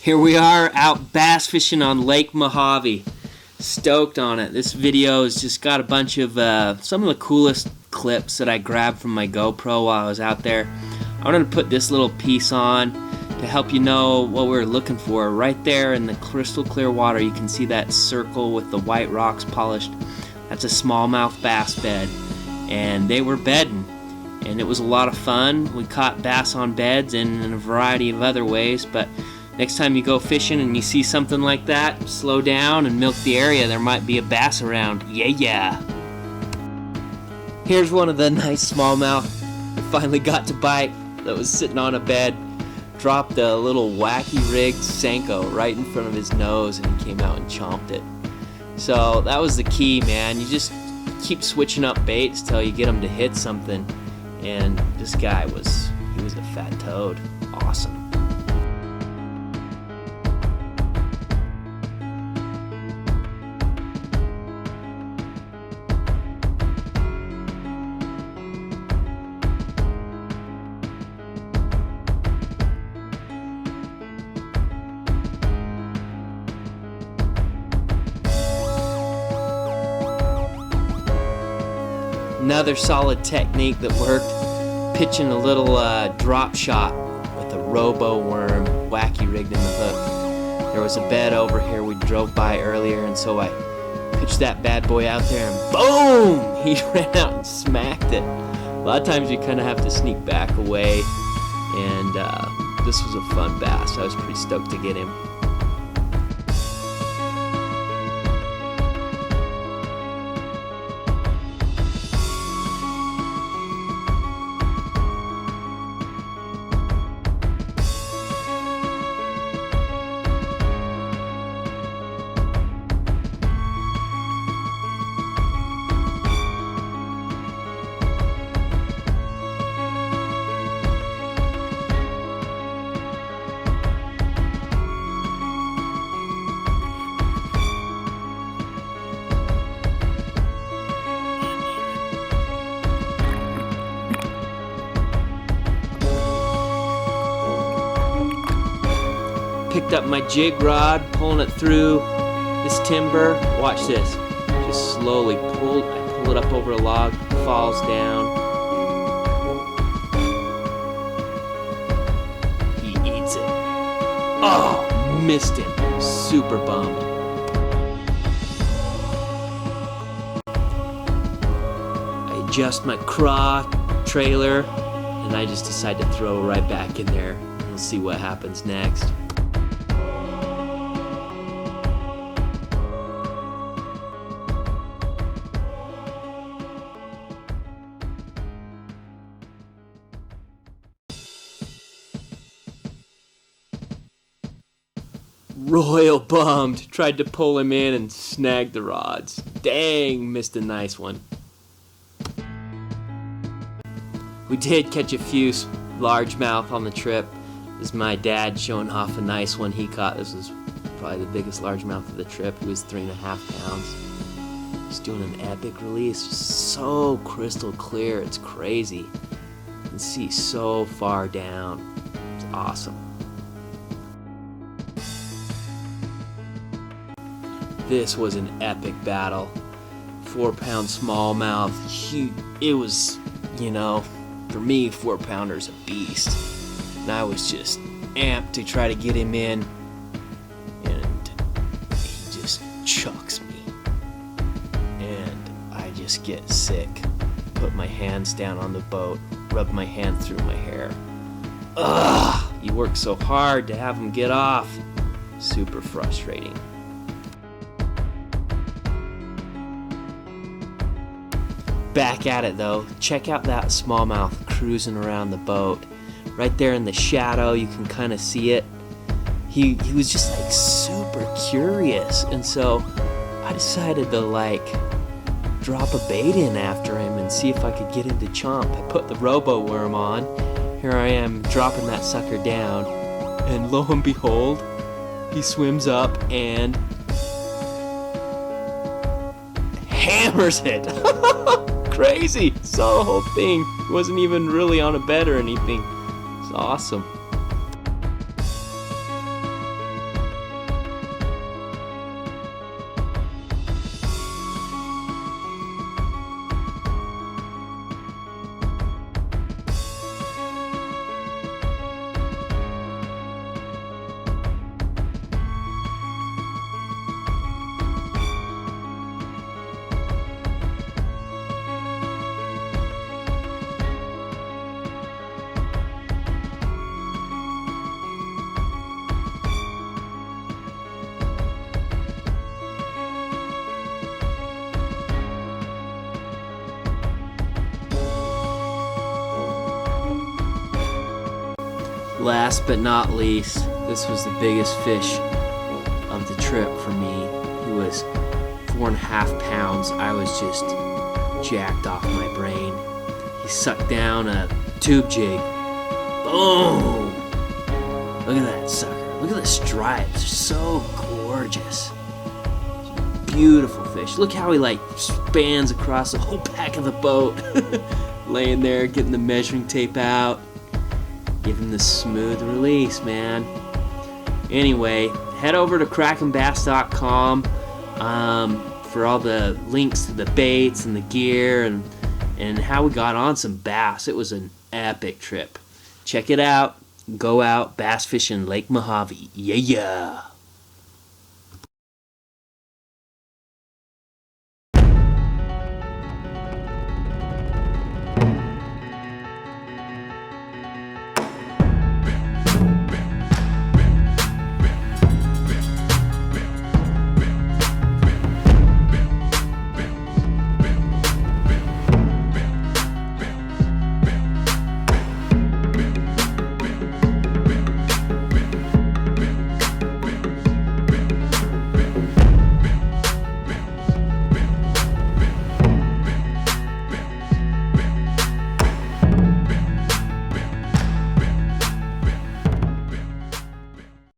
Here we are out bass fishing on Lake Mohave. Stoked on it. This video has just got a bunch of some of the coolest clips that I grabbed from my GoPro while I was out there. I wanted to put this little piece on to help you know what we're looking for. Right there in the crystal clear water, you can see that circle with the white rocks polished. That's a smallmouth bass bed, and they were bedding, and it was a lot of fun. We caught bass on beds and in a variety of other ways, but next time you go fishing and you see something like that, slow down and milk the area. There might be a bass around. Yeah. Here's one of the nice smallmouth I finally got to bite that was sitting on a bed. Dropped a little wacky rigged Senko right in front of his nose, and he came out and chomped it. So that was the key, man. You just keep switching up baits till you get them to hit something. And this guy was a fat toad. Awesome. Another solid technique that worked, pitching a little drop shot with a robo worm wacky rigged in the hook. There was a bed over here we drove by earlier, and so I pitched that bad boy out there and boom! He ran out and smacked it. A lot of times you kind of have to sneak back away, and this was a fun bass. I was pretty stoked to get him. Picked up my jig rod, pulling it through this timber. Watch this. Just slowly I pull it up over a log, falls down. He eats it. Oh, missed him. Super bummed. I adjust my KRAK trailer, and I just decide to throw right back in there. We'll see what happens next. Royal bummed. Tried to pull him in and snagged the rods. Dang, missed a nice one. We did catch a few largemouth on the trip. This is my dad showing off a nice one he caught. This was probably the biggest largemouth of the trip. He was 3.5 pounds. Just doing an epic release. Just so crystal clear. It's crazy. You can see so far down. It's awesome. This was an epic battle. 4-pound smallmouth. Huge. It was, for me, 4-pounder's a beast. And I was just amped to try to get him in. And he just chucks me. And I just get sick. Put my hands down on the boat. Rub my hand through my hair. Ugh! You work so hard to have him get off. Super frustrating. Back at it though. Check out that smallmouth cruising around the boat. Right there in the shadow, you can kind of see it. He was just like super curious, and so I decided to drop a bait in after him and see if I could get him to chomp. I put the robo worm on. Here I am dropping that sucker down, and lo and behold, he swims up and hammers it. Crazy. Saw the whole thing. It wasn't even really on a bed or anything. It's awesome. Last but not least, this was the biggest fish of the trip for me. He was 4.5 pounds. I was just jacked off my brain. He sucked down a tube jig. Boom! Look at that sucker. Look at the stripes. They're so gorgeous. Beautiful fish. Look how he like spans across the whole back of the boat. Laying there, getting the measuring tape out. Give him the smooth release, man. Anyway, head over to krakenbass.com for all the links to the baits and the gear and how we got on some bass. It was an epic trip. Check it out. Go out bass fishing Lake Mohave. Yeah.